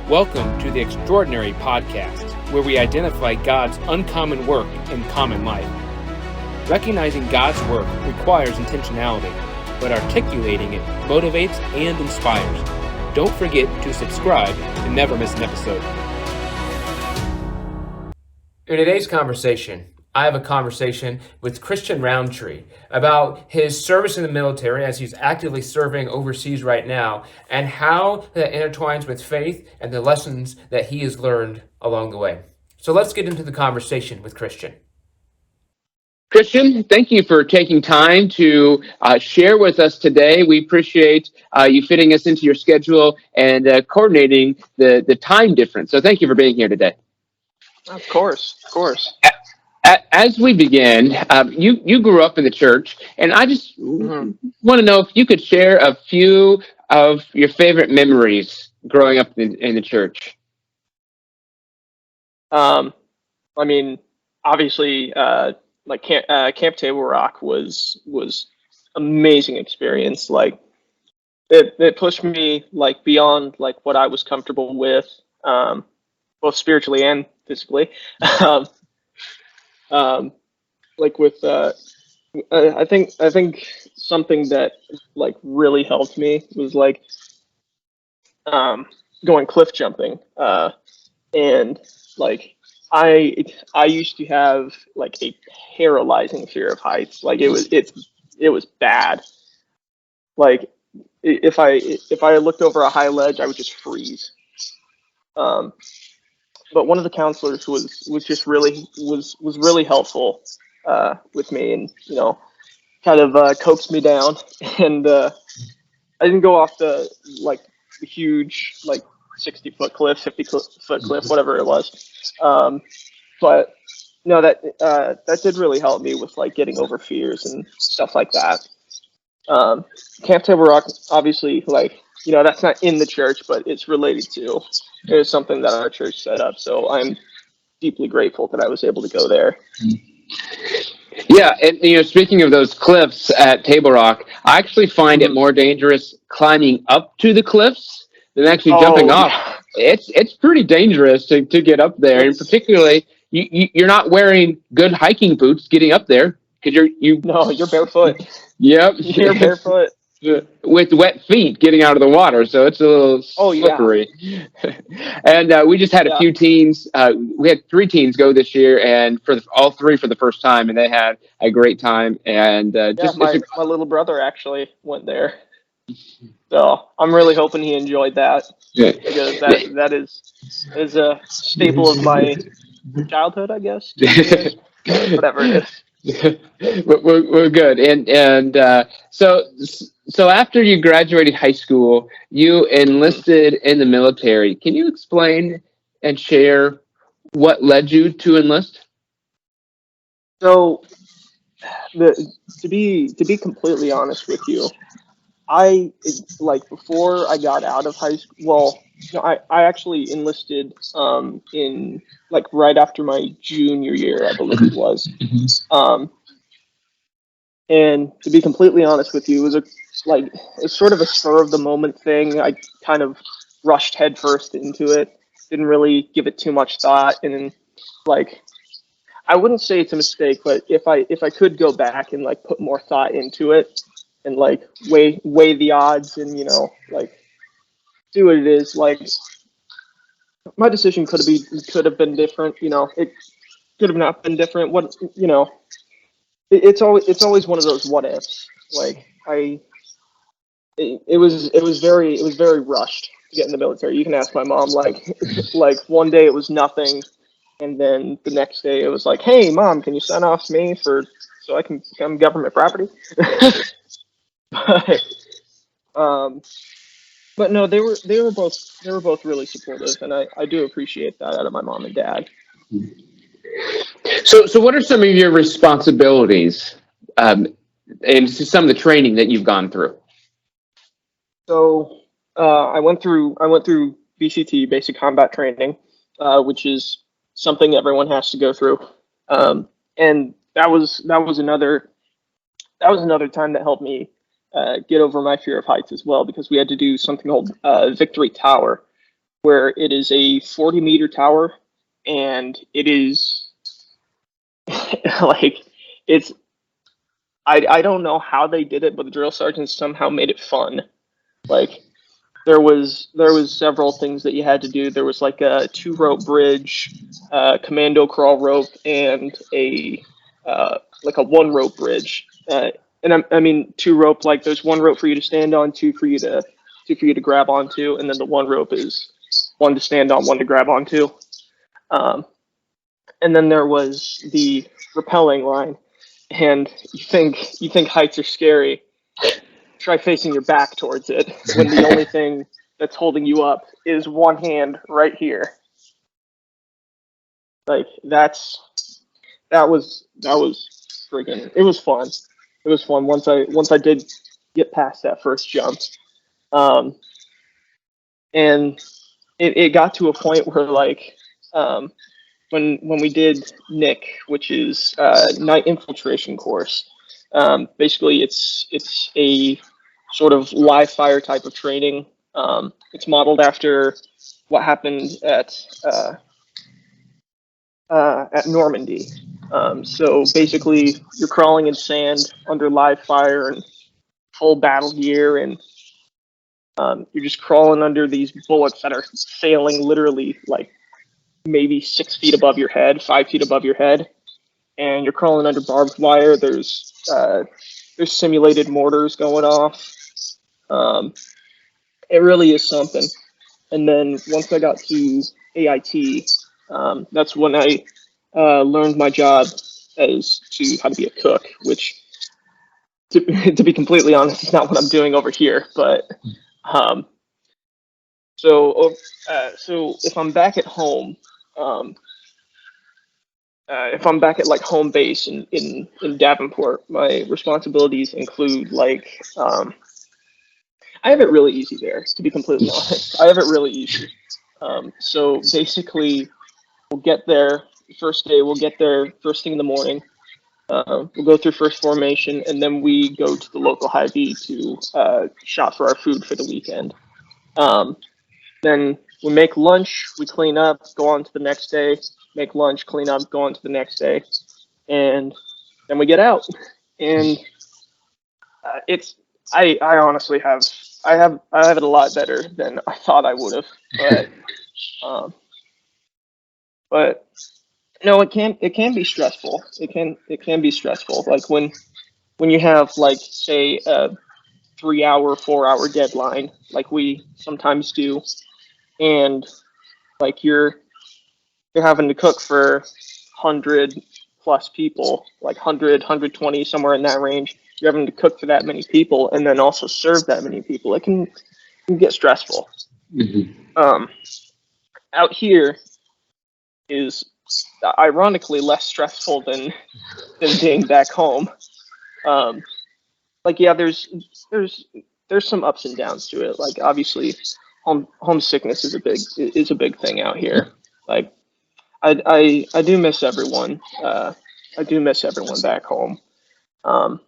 Welcome to the Extraordinary Podcast, where we identify God's uncommon work in common life. Recognizing God's work requires intentionality, but articulating it motivates and inspires. Don't forget to subscribe to never miss an episode. In today's conversation, I have a conversation with Christian Roundtree about his service in the military as he's actively serving overseas right now and how that intertwines with faith and the lessons that he has learned along the way. So let's get into the conversation with Christian. Christian, thank you for taking time to share with us today. We appreciate you fitting us into your schedule and coordinating the time difference. So thank you for being here today. Of course. As we begin, you grew up in the church, and I just want to know if you could share a few of your favorite memories growing up in the church. Obviously, like Camp Table Rock was amazing experience. Like it pushed me like beyond like what I was comfortable with, both spiritually and physically. Like with I think something that like really helped me was like going cliff jumping, and like I used to have like a paralyzing fear of heights. Like it was bad. Like if I looked over a high ledge, I would just freeze. But one of the counselors was just really helpful with me, and kind of coaxed me down, and I didn't go off the huge 60-foot cliff, 50-foot cliff, whatever it was. But no, that did really help me with like getting over fears and stuff like that. Camp Table Rock, obviously, that's not in the church, but it's related to. It was something that our church set up, so I'm deeply grateful that I was able to go there. Yeah, and speaking of those cliffs at Table Rock, I actually find it more dangerous climbing up to the cliffs than actually jumping off. It's pretty dangerous to get up there, and particularly you're not wearing good hiking boots getting up there because you're barefoot. Yep, you're barefoot with wet feet getting out of the water, so it's a little slippery. Yeah. And we just had a few teens. We had 3 teens go this year, and all 3 for the first time, and they had a great time. And my little brother actually went there, so I'm really hoping he enjoyed that, because that is a staple of my childhood, I guess. Whatever it is. We're good, and so after you graduated high school, you enlisted in the military. Can you explain and share what led you to enlist? So, to be completely honest with you, before I got out of high school. Well, I actually enlisted in right after my junior year, I believe it was. And to be completely honest with you, it was it's sort of a spur of the moment thing. I kind of rushed headfirst into it, didn't really give it too much thought, and I wouldn't say it's a mistake, but if I could go back and put more thought into it and weigh the odds and do what it is, my decision could have been different. It could have not been different. It's always one of those what ifs. It was very rushed to get in the military. You can ask my mom. One day it was nothing, and then the next day it was like, hey mom, can you sign off me so I can become government property? But no, they were both really supportive, and I do appreciate that out of my mom and dad. So what are some of your responsibilities, and some of the training that you've gone through? So I went through BCT, basic combat training, which is something everyone has to go through, and that was another time that helped me get over my fear of heights as well, because we had to do something called Victory Tower, where it is a 40-meter tower, and it is like it's I don't know how they did it, but the drill sergeants somehow made it fun. Like there was several things that you had to do. There was like a 2-rope bridge, commando crawl rope, and a like a 1-rope bridge. And I mean 2-rope, like there's 1 rope for you to stand on, two for you to grab onto, and then the 1 rope is 1 to stand on, 1 to grab onto. Um, and then there was the rappelling line. And you think heights are scary. Try facing your back towards it when the only thing that's holding you up is one hand right here. Like that was friggin' it was fun. It was fun once I did get past that first jump. Um, and it got to a point where like um, when we did Nick, which is night infiltration course. Basically, it's a sort of live fire type of training. It's modeled after what happened at Normandy. So basically, you're crawling in sand under live fire and full battle gear, and you're just crawling under these bullets that are sailing literally like maybe 6 feet above your head, 5 feet above your head, and you're crawling under barbed wire. There's simulated mortars going off. Um, it really is something. And then once I got to AIT, that's when I learned my job as to how to be a cook, which, to be completely honest, is not what I'm doing over here. But um, so if I'm back at home, um, if I'm back at like home base in Davenport, my responsibilities include like I have it really easy there, to be completely honest. I have it really easy. So basically, we'll get there first day. We'll get there first thing in the morning. We'll go through first formation, and then we go to the local Hy-Vee to shop for our food for the weekend. Um, then we make lunch, we clean up, go on to the next day. Make lunch, clean up, go on to the next day, and then we get out. And it's I honestly have it a lot better than I thought I would have, um, but no, it can be stressful. It can be stressful. Like when you have like say a 3 hour, 4 hour deadline, like we sometimes do, and like you're having to cook for 100 plus people, like 100, somewhere in that range. You're having to cook for that many people and then also serve that many people. It can get stressful. Mhm. Um, out here is ironically less stressful than being back home. Um, like yeah, there's there's some ups and downs to it. Like obviously, homesickness is a big thing out here. Like I do miss everyone. I do miss everyone back home. Um,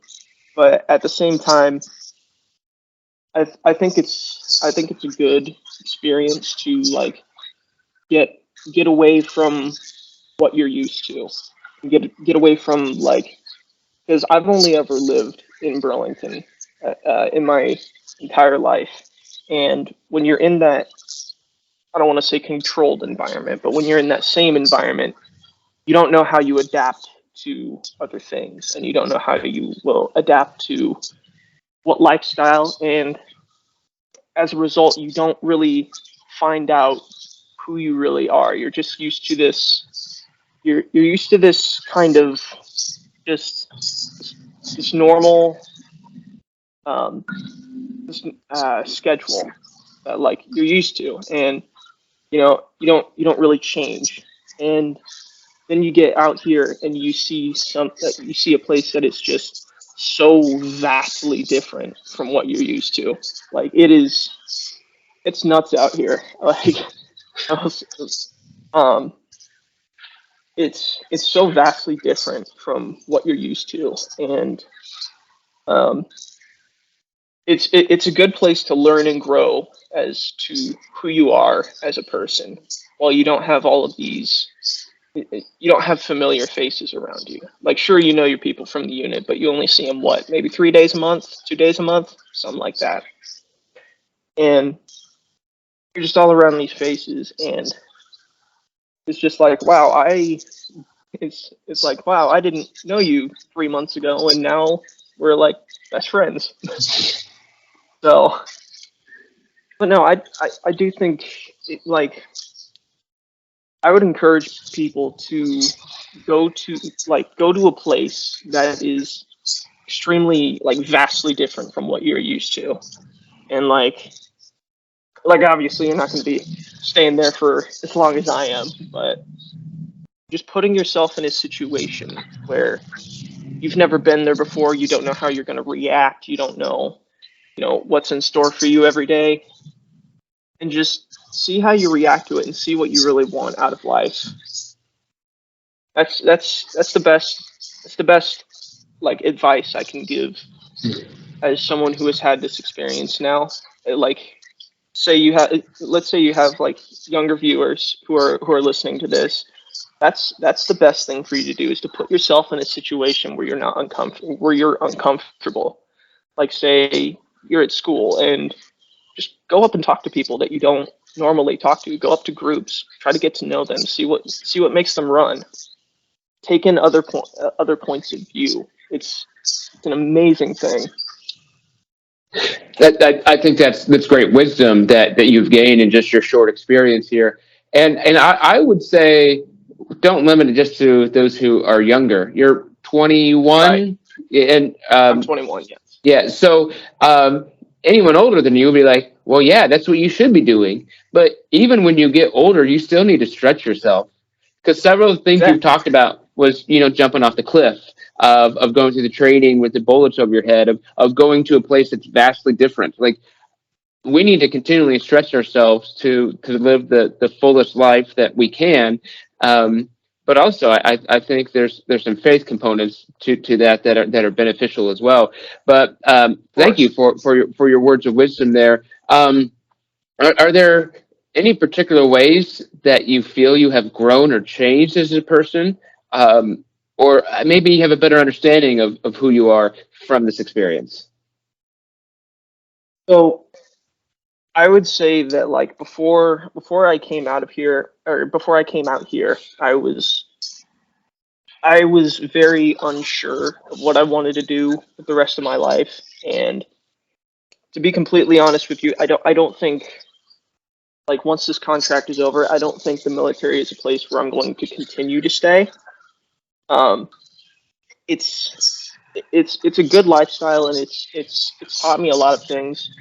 but at the same time, I think it's a good experience to like get get away from what you're used to. Get away from like because I've only ever lived in Burlington in my entire life, and when you're in that, I don't want to say controlled environment, but when you're in that same environment, you don't know how you adapt to other things, and you don't know how you will adapt to what lifestyle, and as a result, you don't really find out who you really are. You're just used to this. You're used to this kind of just this normal um, this schedule that like you're used to, and you don't really change. And then you get out here and you see a place that is just so vastly different from what you're used to. Like it's nuts out here. Like I was, um, it's so vastly different from what you're used to, and um, it's a good place to learn and grow as to who you are as a person, while you don't have all of these. You don't have familiar faces around you. Like, sure, you know your people from the unit, but you only see them what, maybe 3 days a month, 2 days a month, something like that. And you're just all around these faces, and it's just like, wow, it's like, wow, I didn't know you 3 months ago, and now we're like best friends. So, but no, I do think like I would encourage people to go to a place that is extremely like vastly different from what you're used to, and like obviously you're not going to be staying there for as long as I am, but just putting yourself in a situation where you've never been there before, you don't know how you're going to react, you don't know, what's in store for you every day, and just see how you react to it and see what you really want out of life. That's the best like advice I can give as someone who has had this experience now. Like, let's say you have like younger viewers who are listening to this. That's the best thing for you to do, is to put yourself in a situation where you're uncomfortable. Like, say you're at school, and just go up and talk to people that you don't normally talk to. Go up to groups, try to get to know them, see what makes them run. Take in other points of view. It's an amazing thing. I think that's great wisdom that you've gained in just your short experience here. And I would say don't limit it just to those who are younger. You're Right. 21, and I'm 21. Yes. yeah. So anyone older than you will be like, well, yeah, that's what you should be doing. But even when you get older, you still need to stretch yourself, because several of the things you've Exactly. talked about was jumping off the cliff, of going through the training with the bullets over your head, of going to a place that's vastly different. Like, we need to continually stretch ourselves to live the fullest life that we can. But also, I think there's some faith components to that are beneficial as well. But Of thank you course. for your words of wisdom there. Are there any particular ways that you feel you have grown or changed as a person, or maybe you have a better understanding of who you are from this experience? So I would say that, like, before I came out of here, or before I came out here, I was very unsure of what I wanted to do with the rest of my life. And to be completely honest with you, I don't think, like, once this contract is over, I don't think the military is a place where I'm going to continue to stay. Um, it's a good lifestyle, and it's taught me a lot of things,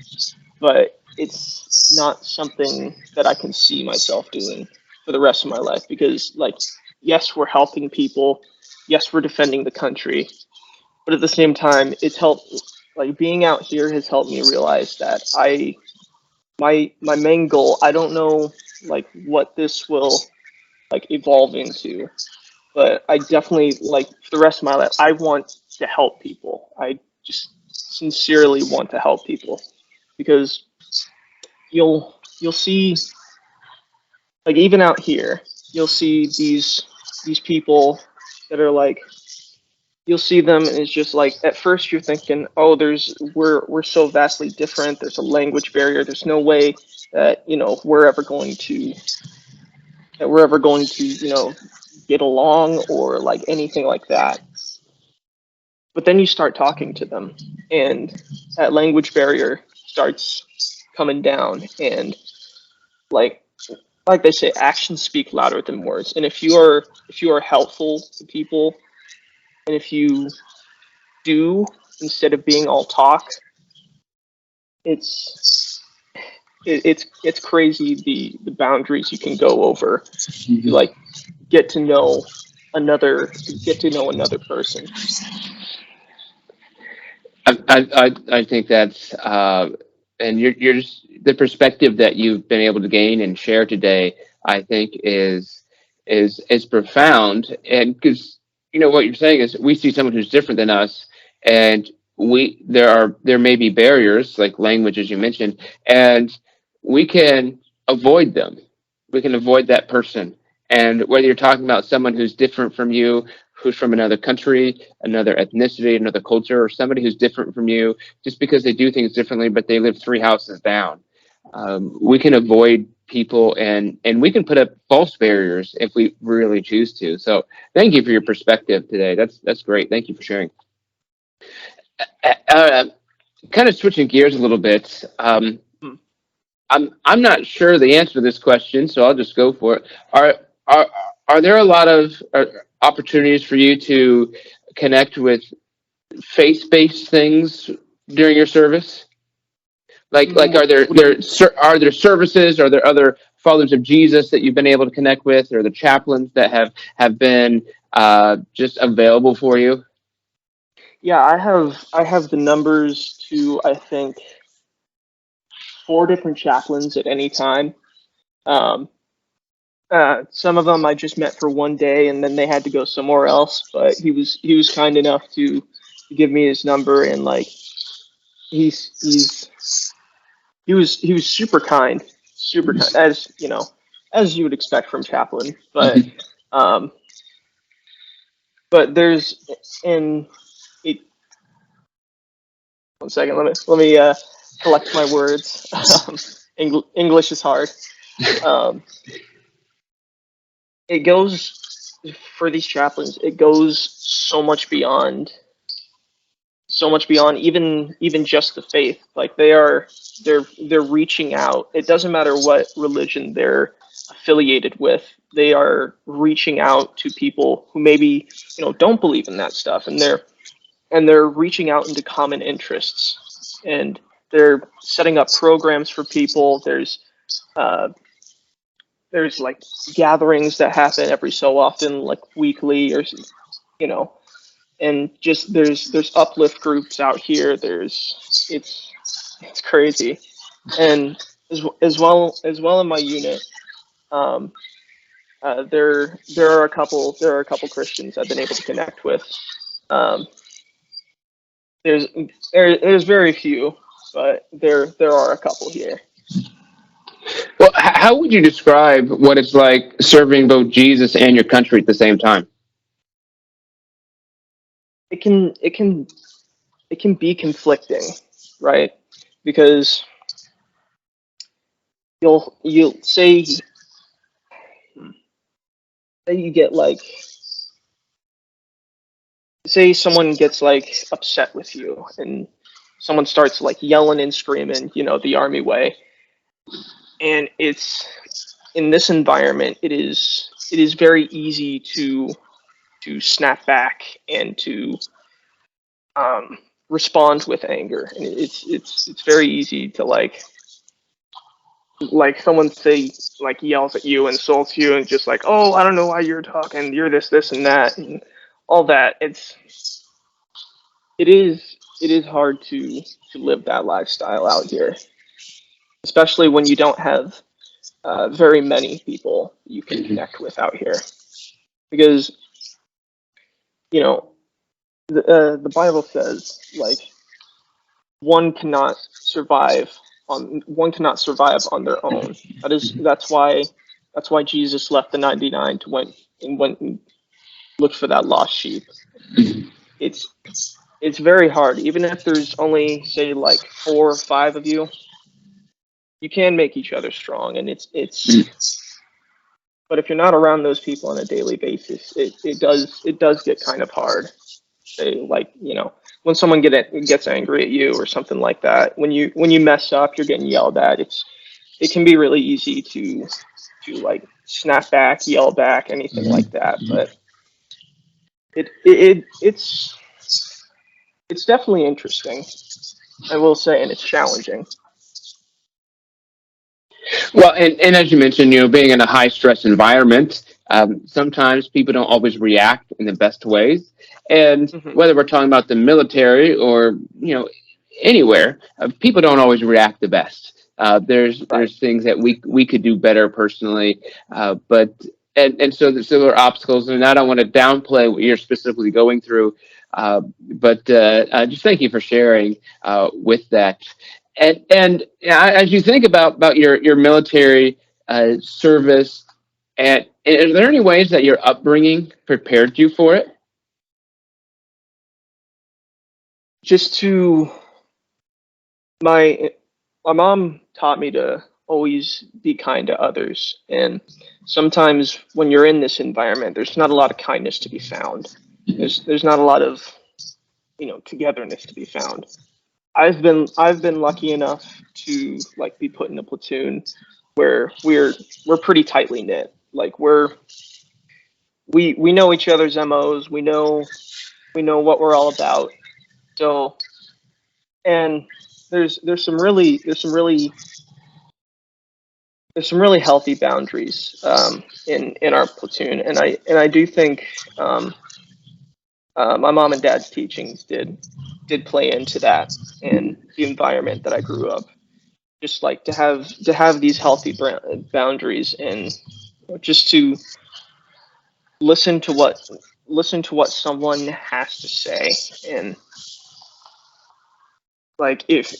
but it's not something that I can see myself doing for the rest of my life, because, like, yes, we're helping people, yes, we're defending the country, but at the same time, it's helped. Like, being out here has helped me realize that my main goal. I don't know, like, what this will, like, evolve into, but I definitely, like, for the rest of my life, I want to help people. I just sincerely want to help people, because you'll see, like, even out here, you'll see these people that are like, you'll see them, and it's just like, at first you're thinking, oh, we're so vastly different. There's a language barrier. There's no way that we're ever going to get along, or like anything like that. But then you start talking to them, and that language barrier starts coming down, and, like like they say, actions speak louder than words. And if you are helpful to people, and if you do instead of being all talk, it's it's crazy, the boundaries you can go over to, like, get to know another person. I think that's and you're just the perspective that you've been able to gain and share today. I think is profound, and because what you're saying is we see someone who's different than us, and there may be barriers like language, as you mentioned, and we can avoid them. We can avoid that person. And whether you're talking about someone who's different from you, who's from another country, another ethnicity, another culture, or somebody who's different from you, just because they do things differently, but they live three houses down, we can avoid people, and we can put up false barriers if we really choose to. So thank you for your perspective today. That's great. Thank you for sharing. Uh, Kind of switching gears a little bit. Hmm. I'm not sure the answer to this question, so I'll just go for it. Are are are there a lot of opportunities for you to connect with faith-based things during your service? Like are What do you? are there services? Are there other followers of Jesus that you've been able to connect with, or the chaplains that have been just available for you? Yeah, I have the numbers to, I think, 4 different chaplains at any time. Um, some of them I just met for one day, and then they had to go somewhere else. But he was kind enough to give me his number, and like he's he was super kind, as you know, as you would expect from chaplain. Mhm. Um, but there's in it. One second, let me collect my words. English is hard. Um, it goes for these chaplains. It goes so much beyond even just the faith. Like they're reaching out. It doesn't matter what religion they're affiliated with. They are reaching out to people who maybe don't believe in that stuff, and they're reaching out into common interests, and they're setting up programs for people. Uh, there's like gatherings that happen every so often, like weekly, or you know and just there's uplift groups out here. It's crazy. And as well in my unit, um, there are a couple Christians I've been able to connect with. Um, there's there's very few, but there are a couple here. Well, how would you describe what it's like serving both Jesus and your country at the same time? It can be conflicting, right? Because you'll say you get like say someone gets like upset with you, and someone starts like yelling and screaming, the army way. And it's in this environment, it is very easy to snap back and to respond with anger. And it's very easy to like someone say like yells at you, insults you, and just like, oh, I don't know why you're talking, you're this and that, and all that. It is hard to live that lifestyle out here, especially when you don't have very many people you can Mhm. connect with out here. Because you know the Bible says like one cannot survive on their own. That's why Jesus left the 99 to went and looked for that lost sheep. It's it's very hard, even if there's only say like 4 or 5 of you. You can make each other strong, and but if you're not around those people on a daily basis, it does get kind of hard. They like when someone gets angry at you or something like that. When you mess up, you're getting yelled at. It can be really easy to like snap back, yell back, anything like that. But it's definitely interesting, I will say, and it's challenging. Well, and as you mentioned, being in a high stress environment, sometimes people don't always react in the best ways. And Hmm. whether we're talking about the military or anywhere, people don't always react the best. Right. There's things that we could do better personally, but so there are obstacles, and I don't want to downplay what you're specifically going through. But just thank you for sharing with that. And as you think about your military service, and are there any ways that your upbringing prepared you for it? Just to my my mom taught me to always be kind to others, and sometimes when you're in this environment, there's not a lot of kindness to be found. There's not a lot of togetherness to be found. I've been lucky enough to like be put in a platoon where we're pretty tightly knit. Like we know each other's MOs. We know what we're all about. So and there's some really healthy boundaries in our platoon, and I do think my mom and dad's teachings did play into that and the environment that I grew up. Just like to have these healthy boundaries and just to listen to what someone has to say, and like if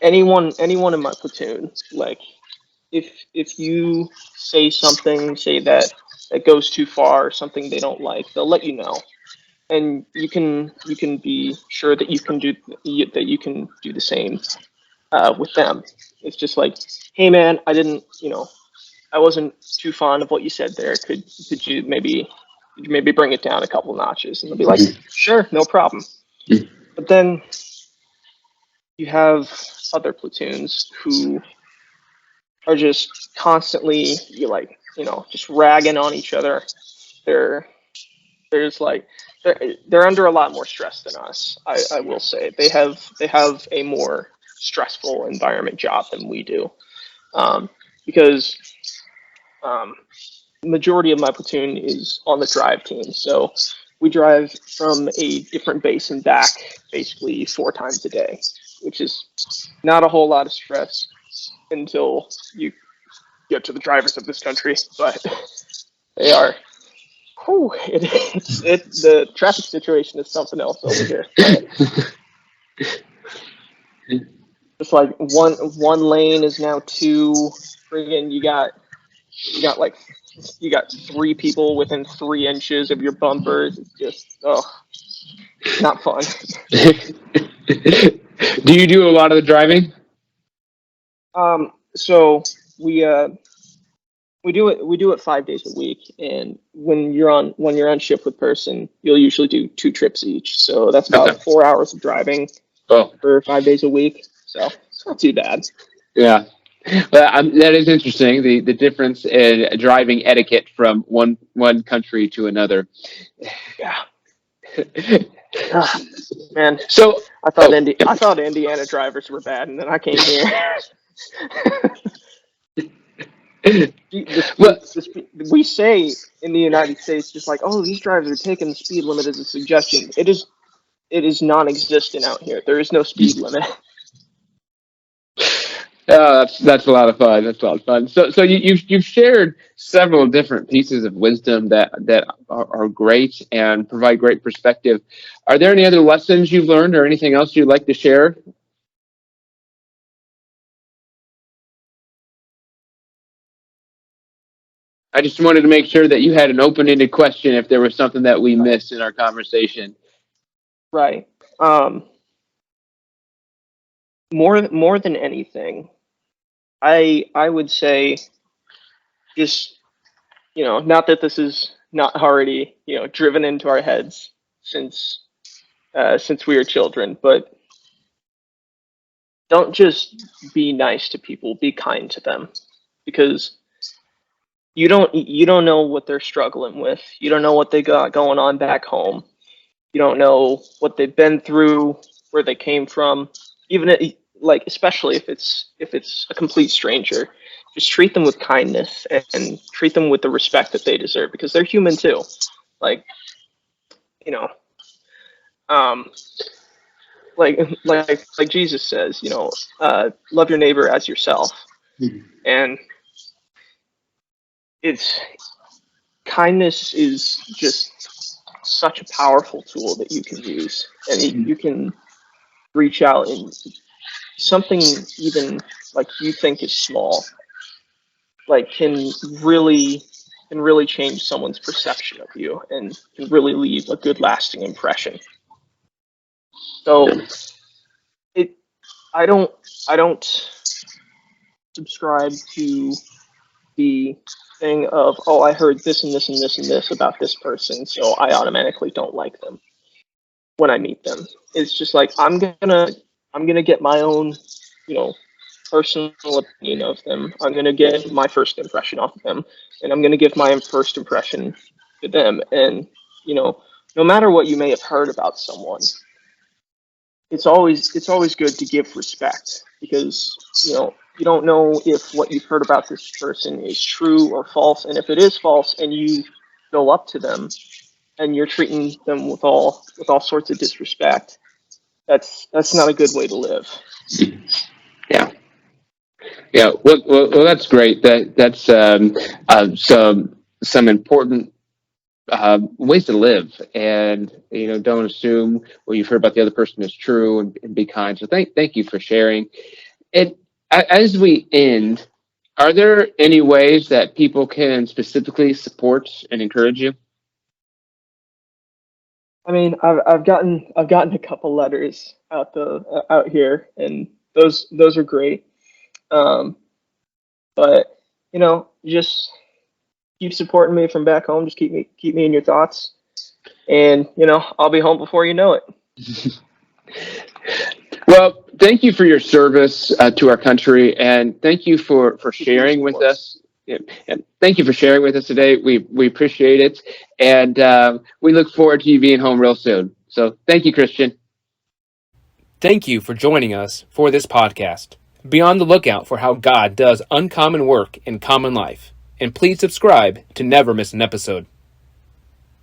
anyone in my platoon, like if you say that goes too far, something they don't like, they'll let you know, and you can be sure that you can do the same with them. It's just like, hey man, I wasn't too fond of what you said there. Could you maybe bring it down a couple notches? And they'll be like, sure, no problem. But then you have other platoons who are just constantly just ragging on each other. They're there's like they're under a lot more stress than us. I will say they have a more stressful environment job than we do, because um, the majority of my platoon is on the drive team. So we drive from a different base and back basically 4 times a day, which is not a whole lot of stress until you get to the drivers of this country, but they are. Whew, the traffic situation is something else over here. Just like one lane is now two. Friggin' you got 3 people within 3 inches of your bumpers. It's just not fun. Do you do a lot of the driving? So we do it 5 days a week, and when you're on shift with person, you'll usually do 2 trips each. So that's Okay. about 4 hours of driving Oh, for 5 days a week. So it's not too bad. yeah. Well, that is interesting. The difference in driving etiquette from one country to another. Yeah. Ah, man, So, I thought oh, yeah. I thought Indiana drivers were bad, and then I came here. Well, We say in the United States, just like, oh, these drivers are taking the speed limit as a suggestion. It is non-existent out here. There is no speed limit. that's a lot of fun. That's a lot of fun. So you've shared several different pieces of wisdom that are great and provide great perspective. Are there any other lessons you've learned, or anything else you'd like to share? I just wanted to make sure that you had an open-ended question if there was something that we missed in our conversation. Right. Um, more than anything, I would say, just not that this is not already driven into our heads since we were children, but don't just be nice to people. Be kind to them, because you don't know what they're struggling with. You don't know what they got going on back home. You don't know what they've been through, where they came from. Especially if it's a complete stranger, just treat them with kindness and treat them with the respect that they deserve, because they're human too. Like you know, um, like Jesus says, love your neighbor as yourself, and it's kindness is just such a powerful tool that you can use, and you can reach out and something even like you think is small, like can really change someone's perception of you and can really leave a good lasting impression. So it I don't subscribe to the thing of, oh, I heard this and this and this and this about this person, so I automatically don't like them when I meet them. It's just like I'm gonna get my own, you know, personal opinion of them. I'm gonna get my first impression off of them, and I'm gonna give my first impression to them. And you know, no matter what you may have heard about someone, it's always good to give respect, because you don't know if what you've heard about this person is true or false, and if it is false and you go up to them and you're treating them with all sorts of disrespect, that's not a good way to live. Yeah. Yeah. Well, that's great. That's some important ways to live, and don't assume what you've heard about the other person is true, and be kind. So thank you for sharing. And as we end, are there any ways that people can specifically support and encourage you? I mean, I've gotten a couple letters out here, and those are great. Um, but just keep supporting me from back home. Just keep me in your thoughts, and I'll be home before you know it. Well, thank you for your service to our country, and thank you for sharing with us. Yeah, and thank you for sharing with us today. We appreciate it, and we look forward to you being home real soon. So, thank you, Christian. Thank you for joining us for this podcast. Be on the lookout for how God does uncommon work in common life, and please subscribe to never miss an episode.